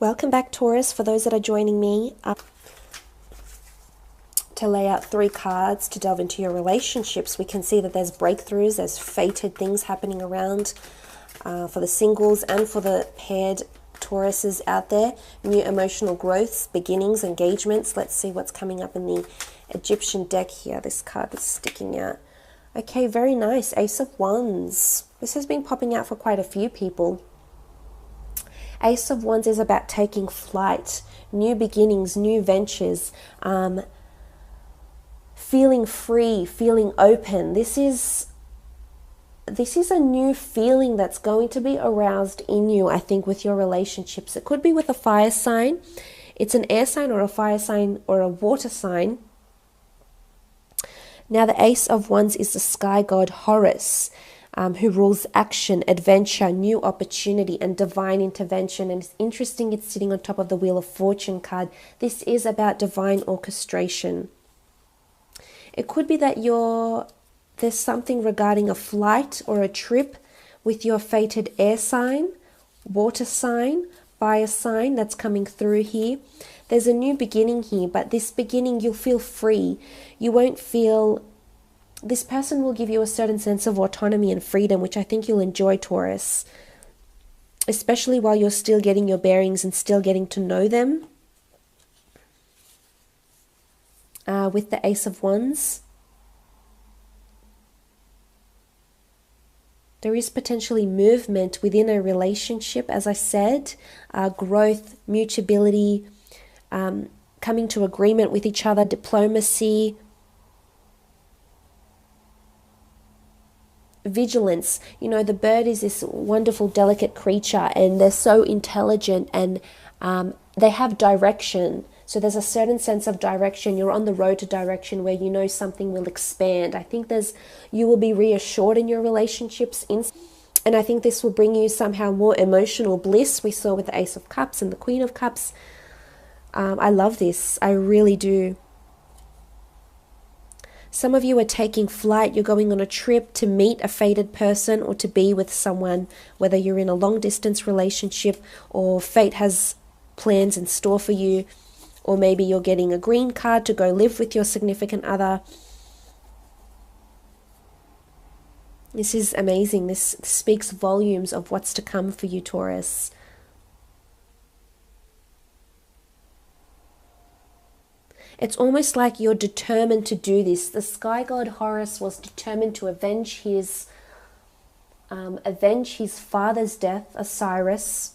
Welcome back, Taurus. For those that are joining me, to lay out 3 cards to delve into your relationships, we can see that there's breakthroughs, there's fated things happening around for the singles and for the paired Tauruses out there. New emotional growths, beginnings, engagements. Let's see what's coming up in the Egyptian deck here. This card is sticking out. Okay, very nice. Ace of Wands. This has been popping out for quite a few people. Ace of Wands is about taking flight, new beginnings, new ventures, feeling free, feeling open. This is a new feeling that's going to be aroused in you, I think, with your relationships. It could be with a fire sign. It's an air sign or a fire sign or a water sign. Now, the Ace of Wands is the sky god Horus, who rules action, adventure, new opportunity, and divine intervention. And it's interesting, it's sitting on top of the Wheel of Fortune card. This is about divine orchestration. It could be that there's something regarding a flight or a trip with your fated air sign, water sign, fire sign that's coming through here. There's a new beginning here, but this beginning you'll feel free. You won't feel... This person will give you a certain sense of autonomy and freedom, which I think you'll enjoy, Taurus. Especially while you're still getting your bearings and still getting to know them. With the Ace of Wands. There is potentially movement within a relationship, as I said. Growth, mutability, coming to agreement with each other, diplomacy, vigilance. You know, the bird is this wonderful, delicate creature, and they're so intelligent, and they have direction. So there's a certain sense of direction. You're on the road to direction where you know something will expand. I think you will be reassured in your relationships. And I think this will bring you somehow more emotional bliss. We saw with the Ace of Cups and the Queen of Cups. I love this. I really do. Some of you are taking flight. You're going on a trip to meet a fated person or to be with someone, whether you're in a long distance relationship or fate has plans in store for you. Or maybe you're getting a green card to go live with your significant other. This is amazing. This speaks volumes of what's to come for you, Taurus. It's almost like you're determined to do this. The sky god Horus was determined to avenge his father's death, Osiris,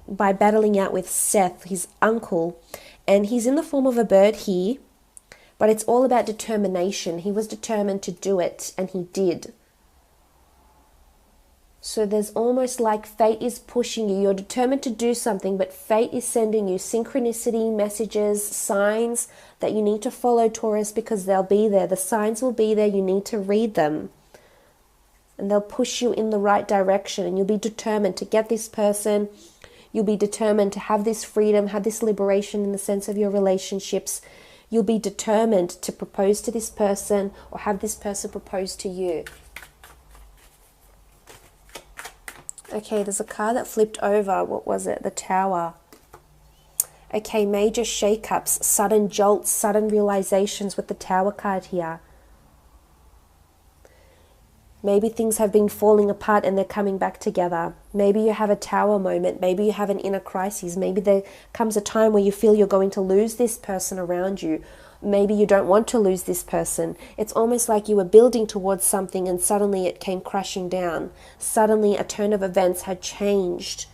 by battling out with Seth, his uncle. And he's in the form of a bird here, but it's all about determination. He was determined to do it, and he did. So there's almost like fate is pushing you. You're determined to do something, but fate is sending you synchronicity, messages, signs that you need to follow, Taurus, because they'll be there. The signs will be there. You need to read them. And they'll push you in the right direction, and you'll be determined to get this person. You'll be determined to have this freedom, have this liberation in the sense of your relationships. You'll be determined to propose to this person or have this person propose to you. Okay, there's a card that flipped over. What was it? The Tower. Okay, major shake-ups, sudden jolts, sudden realizations with the Tower card here. Maybe things have been falling apart and they're coming back together. Maybe you have a Tower moment. Maybe you have an inner crisis. Maybe there comes a time where you feel you're going to lose this person around you. Maybe you don't want to lose this person. It's almost like you were building towards something and suddenly it came crashing down. Suddenly a turn of events had changed.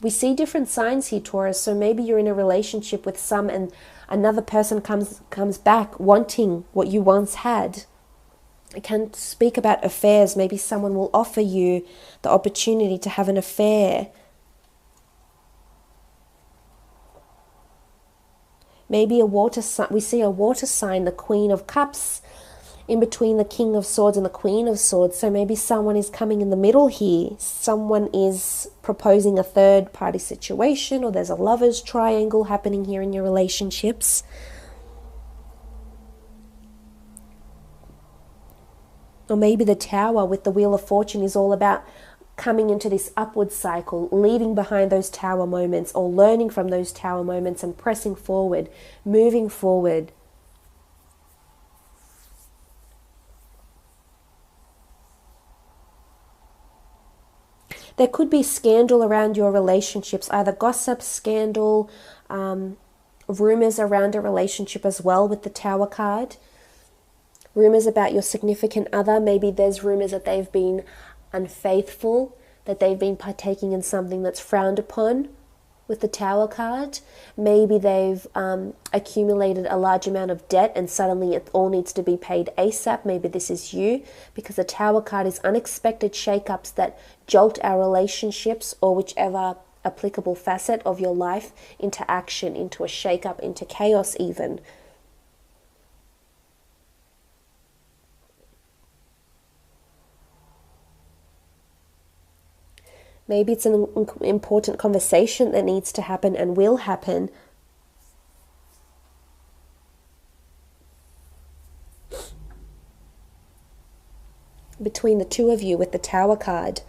We see different signs here, Taurus. So maybe you're in a relationship with some and another person comes back wanting what you once had. I can speak about affairs. Maybe someone will offer you the opportunity to have an affair. Maybe a water sign. We see a water sign, the Queen of Cups, in between the King of Swords and the Queen of Swords. So maybe someone is coming in the middle here. Someone is proposing a third party situation, or there's a lover's triangle happening here in your relationships. Or maybe the Tower with the Wheel of Fortune is all about coming into this upward cycle, leaving behind those tower moments or learning from those tower moments and pressing forward, moving forward. There could be scandal around your relationships, either gossip, scandal, rumors around a relationship as well with the Tower card. Rumors about your significant other. Maybe there's rumors that they've been unfaithful, that they've been partaking in something that's frowned upon with the Tower card. Maybe they've accumulated a large amount of debt and suddenly it all needs to be paid ASAP. Maybe this is you, because the Tower card is unexpected shakeups that jolt our relationships or whichever applicable facet of your life into action, into a shakeup, into chaos even. Maybe it's an important conversation that needs to happen and will happen. Between the two of you with the Tower card.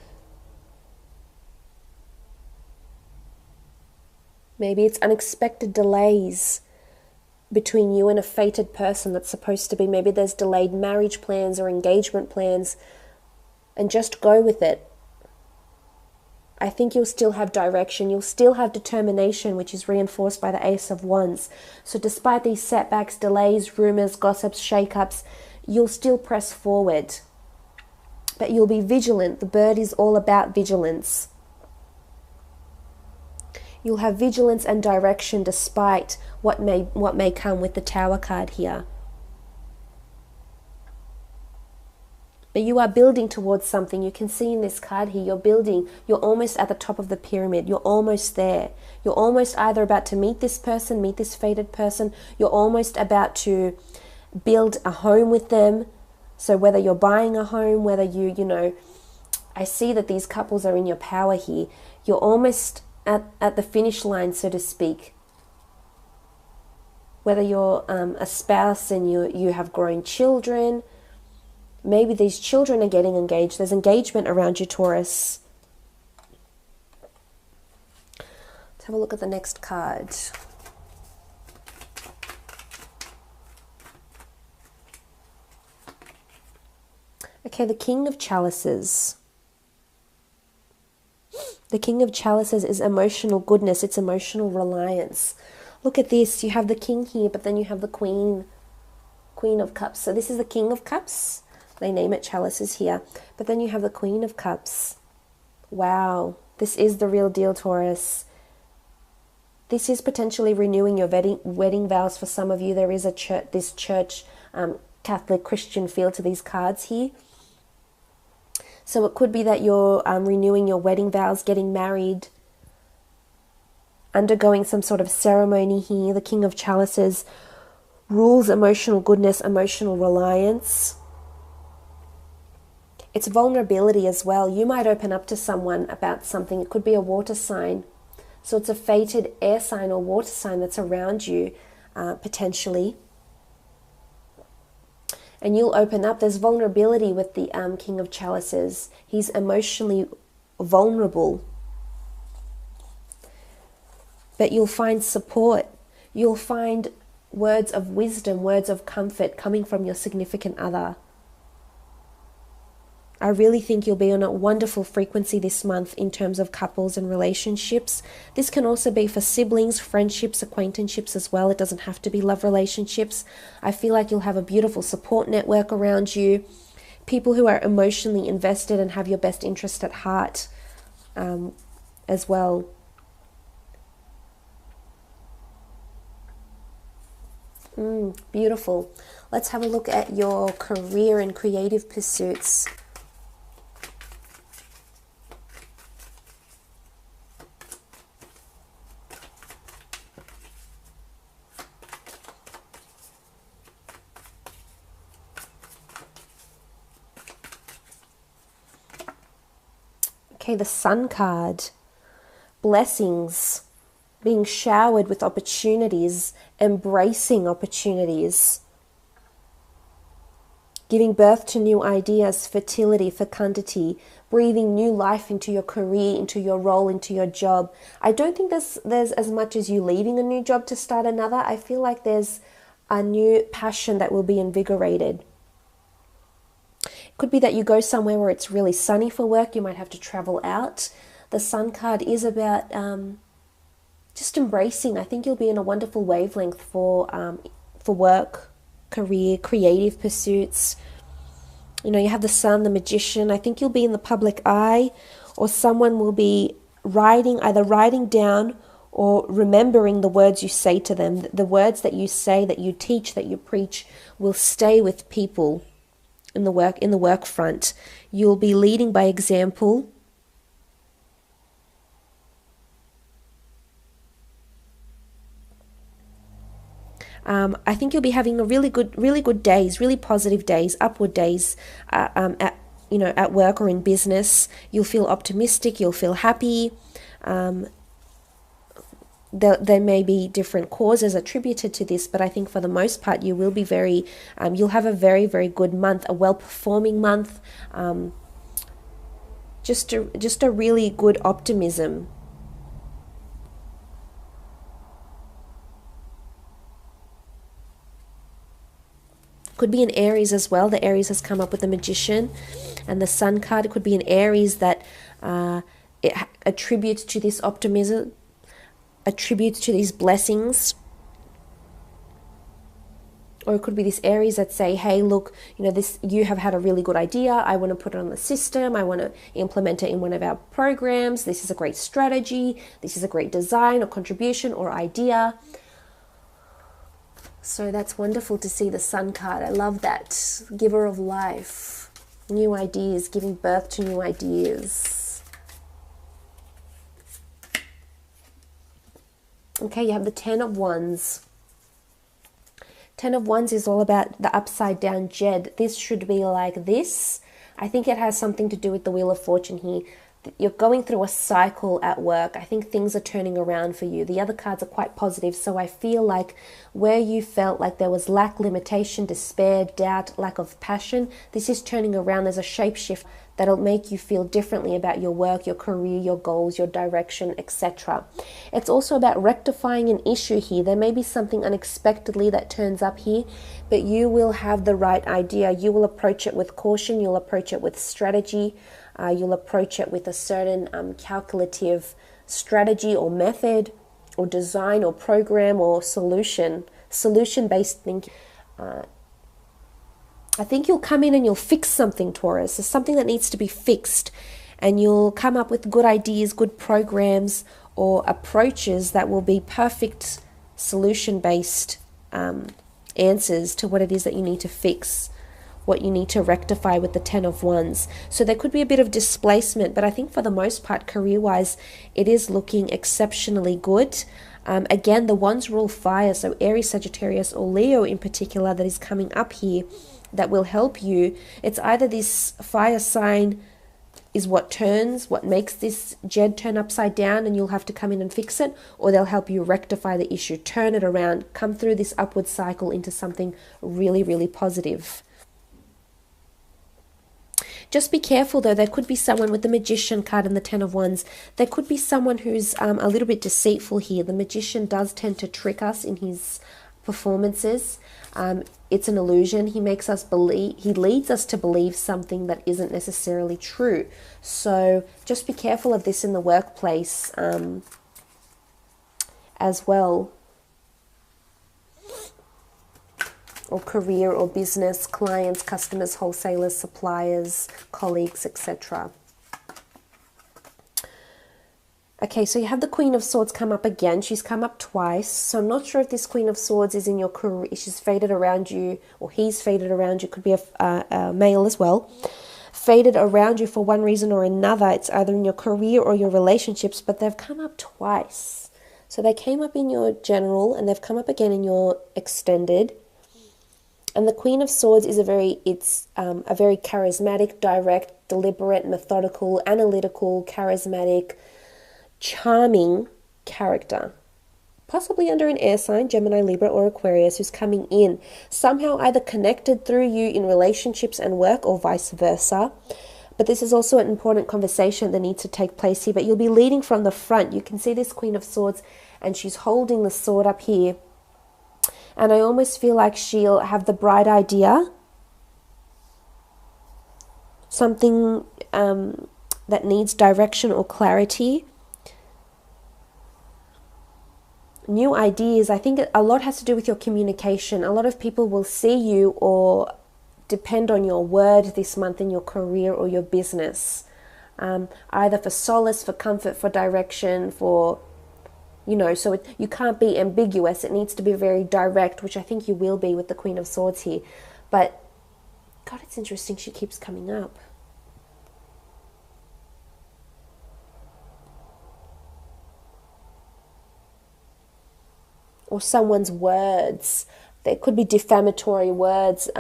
Maybe it's unexpected delays between you and a fated person that's supposed to be. Maybe there's delayed marriage plans or engagement plans, and just go with it. I think you'll still have direction, you'll still have determination, which is reinforced by the Ace of Wands. So despite these setbacks, delays, rumors, gossips, shakeups, you'll still press forward. But you'll be vigilant. The bird is all about vigilance. You'll have vigilance and direction despite what may come with the Tower card here. But you are building towards something. You can see in this card here, you're building. You're almost at the top of the pyramid. You're almost there. You're almost either about to meet this person, meet this fated person. You're almost about to build a home with them. So whether you're buying a home, whether you know, I see that these couples are in your power here. You're almost at the finish line, so to speak. Whether you're a spouse and you have grown children, maybe these children are getting engaged. There's engagement around you, Taurus. Let's have a look at the next card. Okay, the King of Chalices. The King of Chalices is emotional goodness. It's emotional reliance. Look at this. You have the King here, but then you have the Queen of Cups. So this is the King of Cups. They name it chalices here. But then you have the Queen of Cups. Wow. This is the real deal, Taurus. This is potentially renewing your wedding vows for some of you. There is a church, Catholic Christian feel to these cards here. So it could be that you're renewing your wedding vows, getting married, undergoing some sort of ceremony here. The King of Chalices rules emotional goodness, emotional reliance. It's vulnerability as well. You might open up to someone about something. It could be a water sign. So it's a fated air sign or water sign that's around you, potentially. And you'll open up. There's vulnerability with the King of Chalices. He's emotionally vulnerable. But you'll find support. You'll find words of wisdom, words of comfort coming from your significant other. I really think you'll be on a wonderful frequency this month in terms of couples and relationships. This can also be for siblings, friendships, acquaintanceships as well. It doesn't have to be love relationships. I feel like you'll have a beautiful support network around you. People who are emotionally invested and have your best interest at heart as well. Beautiful. Let's have a look at your career and creative pursuits. Okay, the Sun card. Blessings. Being showered with opportunities. Embracing opportunities. giving birth to new ideas, fertility, fecundity, breathing new life into your career, into your role, into your job. I don't think there's as much as you leaving a new job to start another. I feel like there's a new passion that will be invigorated. It could be that you go somewhere where it's really sunny for work. You might have to travel out. The Sun card is about just embracing. I think you'll be in a wonderful wavelength for work, career, creative pursuits. You know, you have the Sun, the Magician. I think you'll be in the public eye, or someone will be either writing down or remembering the words you say to them. The words that you say, that you teach, that you preach will stay with people in the work front. You'll be leading by example. I think you'll be having a really good days, really positive days, upward days at work or in business. You'll feel optimistic. You'll feel happy. There may be different causes attributed to this, but I think for the most part you will be you'll have a very, very good month, a well-performing month. Just a really good optimism. Could be an Aries as well. The Aries has come up with the Magician and the Sun card. It could be an Aries that it attributes to this optimism, attributes to these blessings. Or it could be this Aries that say, hey, look, you have had a really good idea. I want to put it on the system. I want to implement it in one of our programs. This is a great strategy. This is a great design or contribution or idea. So that's wonderful to see the Sun card. I love that. Giver of life. New ideas, giving birth to new ideas. Okay, you have the Ten of Wands. Ten of Wands is all about the upside down Jed. This should be like this. I think it has something to do with the Wheel of Fortune here. You're going through a cycle at work. I think things are turning around for you. The other cards are quite positive. So I feel like where you felt like there was lack, limitation, despair, doubt, lack of passion, this is turning around. There's a shapeshift that'll make you feel differently about your work, your career, your goals, your direction, etc. It's also about rectifying an issue here. There may be something unexpectedly that turns up here, but you will have the right idea. You will approach it with caution. You'll approach it with strategy. You'll approach it with a certain calculative strategy or method or design or program or solution-based thinking. I think you'll come in and you'll fix something, Taurus. There's something that needs to be fixed, and you'll come up with good ideas, good programs or approaches that will be perfect solution-based answers to what it is that you need to fix, what you need to rectify with the Ten of Wands. So there could be a bit of displacement, but I think for the most part, career-wise, it is looking exceptionally good. Again, the Wands rule fire, so Aries, Sagittarius, or Leo in particular that is coming up here that will help you. It's either this fire sign is what makes this Jed turn upside down and you'll have to come in and fix it, or they'll help you rectify the issue, turn it around, come through this upward cycle into something really, really positive. Just be careful though, there could be someone with the Magician card and the Ten of Wands. There could be someone who's a little bit deceitful here. The Magician does tend to trick us in his performances. It's an illusion. He leads us to believe something that isn't necessarily true. So just be careful of this in the workplace as well. Or career or business, clients, customers, wholesalers, suppliers, colleagues, etc. Okay, so you have the Queen of Swords come up again. She's come up twice. So I'm not sure if this Queen of Swords is in your career. She's faded around you, or he's faded around you. Could be a male as well. Faded around you for one reason or another. It's either in your career or your relationships, but they've come up twice. So they came up in your general and they've come up again in your extended. And the Queen of Swords is a very charismatic, direct, deliberate, methodical, analytical, charismatic, charming character. possibly under an air sign, Gemini, Libra, or Aquarius, who's coming in, somehow either connected through you in relationships and work or vice versa. But this is also an important conversation that needs to take place here. But you'll be leading from the front. You can see this Queen of Swords, and she's holding the sword up here. And I almost feel like she'll have the bright idea, something that needs direction or clarity. New ideas. I think a lot has to do with your communication. A lot of people will see you or depend on your word this month in your career or your business, either for solace, for comfort, for direction, for, so you can't be ambiguous. It needs to be very direct, which I think you will be with the Queen of Swords here. But God, it's interesting she keeps coming up. Or someone's words. There could be defamatory words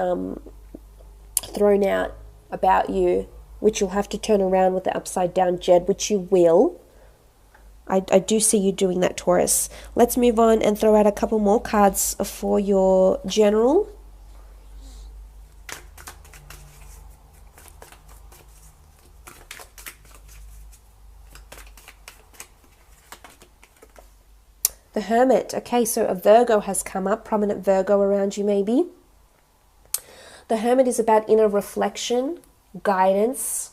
thrown out about you, which you'll have to turn around with the upside down Jed, which you will. I do see you doing that, Taurus. Let's move on and throw out a couple more cards for your general. The Hermit. Okay, so a Virgo has come up, prominent Virgo around you maybe. The Hermit is about inner reflection, guidance.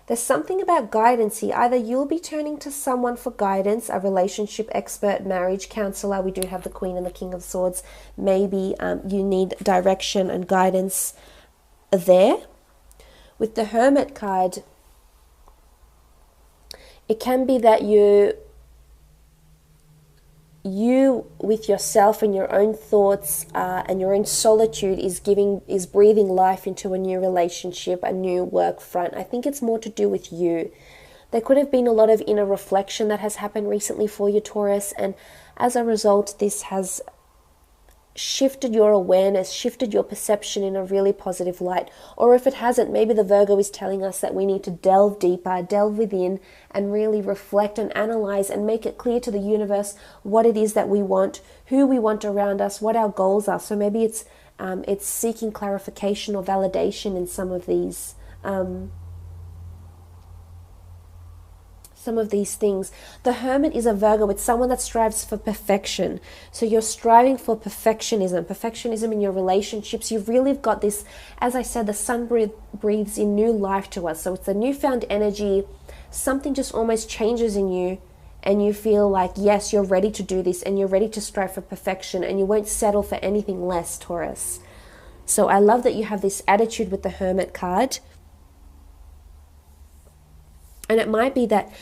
There's something about guidance here. Either you'll be turning to someone for guidance, a relationship expert, marriage counselor. We do have the Queen and the King of Swords. Maybe you need direction and guidance there. With the Hermit card, it can be that you with yourself and your own thoughts and your own solitude is breathing life into a new relationship, a new work front. I think it's more to do with you. There could have been a lot of inner reflection that has happened recently for you, Taurus, and as a result, this has shifted your awareness, shifted your perception in a really positive light. Or if it hasn't, maybe the Virgo is telling us that we need to delve deeper, delve within, and really reflect and analyze and make it clear to the universe what it is that we want, who we want around us, what our goals are. So maybe it's seeking clarification or validation in some of these things. The Hermit is a Virgo. It's someone that strives for perfection. So you're striving for perfectionism in your relationships. You've really got this, as I said, the sun breathes in new life to us. So it's a newfound energy. Something just almost changes in you and you feel like, yes, you're ready to do this and you're ready to strive for perfection and you won't settle for anything less, Taurus. So I love that you have this attitude with the Hermit card. And it might be that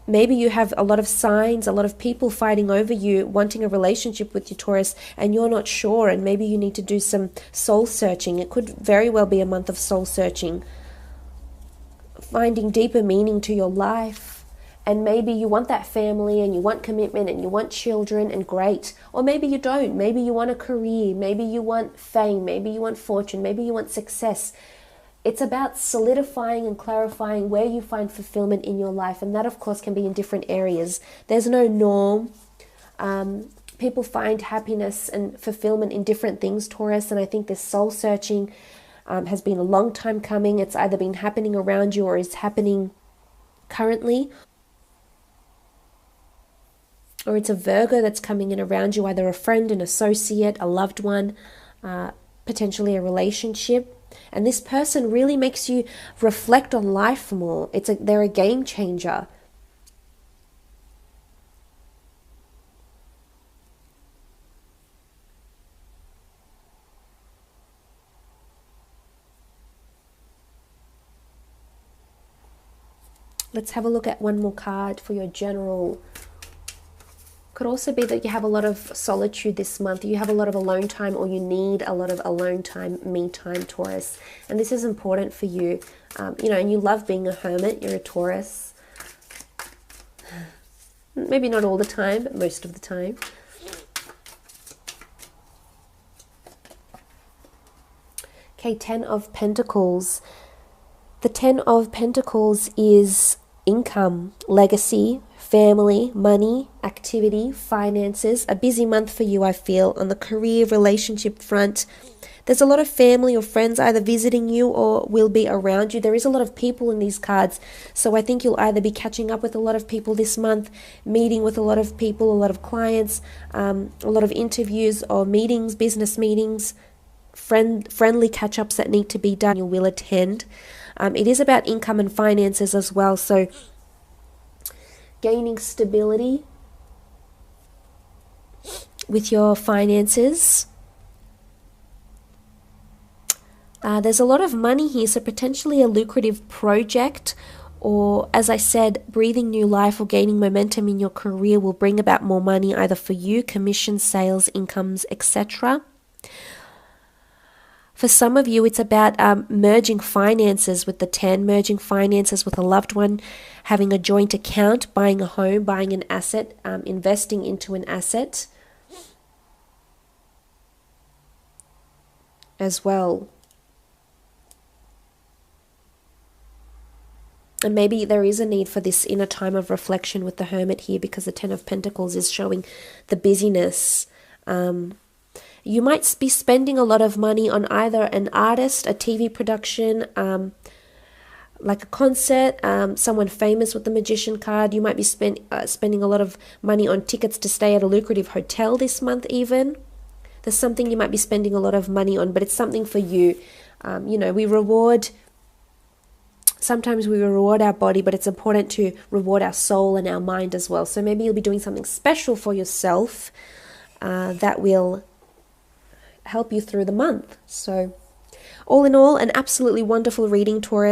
maybe you have a lot of signs, a lot of people fighting over you, wanting a relationship with you, Taurus, and you're not sure, and maybe you need to do some soul searching. It could very well be a month of soul searching, finding deeper meaning to your life. And maybe you want that family and you want commitment and you want children, and great. Or maybe you don't. Maybe you want a career. Maybe you want fame. Maybe you want fortune. Maybe you want success. It's about solidifying and clarifying where you find fulfillment in your life. And that, of course, can be in different areas. There's no norm. People find happiness and fulfillment in different things, Taurus. And I think this soul searching has been a long time coming. It's either been happening around you or is happening currently. Or it's a Virgo that's coming in around you, either a friend, an associate, a loved one, potentially a relationship. And this person really makes you reflect on life more. They're a game changer. Let's have a look at one more card for your general. Could also be that you have a lot of solitude this month. You have a lot of alone time, or you need a lot of alone time, me time, Taurus. And this is important for you. And you love being a hermit. You're a Taurus. Maybe not all the time, but most of the time. Okay, 10 of Pentacles. The 10 of Pentacles is income, legacy, family, money, activity, finances. A busy month for you, I feel, on the career, relationship front. There's a lot of family or friends either visiting you or will be around you. There is a lot of people in these cards. So I think you'll either be catching up with a lot of people this month, meeting with a lot of people, a lot of clients, a lot of interviews or meetings, business meetings, friendly catch-ups that need to be done. You will attend. It is about income and finances as well. So gaining stability with your finances. There's a lot of money here, so potentially a lucrative project, or as I said, breathing new life or gaining momentum in your career will bring about more money either for you, commissions, sales, incomes, etc. For some of you, it's about merging finances with the 10, merging finances with a loved one, having a joint account, buying a home, buying an asset, investing into an asset as well. And maybe there is a need for this inner time of reflection with the Hermit here, because the 10 of Pentacles is showing the busyness. You might be spending a lot of money on either an artist, a TV production, like a concert, someone famous with the Magician card. You might be spending a lot of money on tickets to stay at a lucrative hotel this month even. There's something you might be spending a lot of money on, but it's something for you. You know, sometimes we reward our body, but it's important to reward our soul and our mind as well. So maybe you'll be doing something special for yourself that will help you through the month. So all in all, an absolutely wonderful reading, Taurus.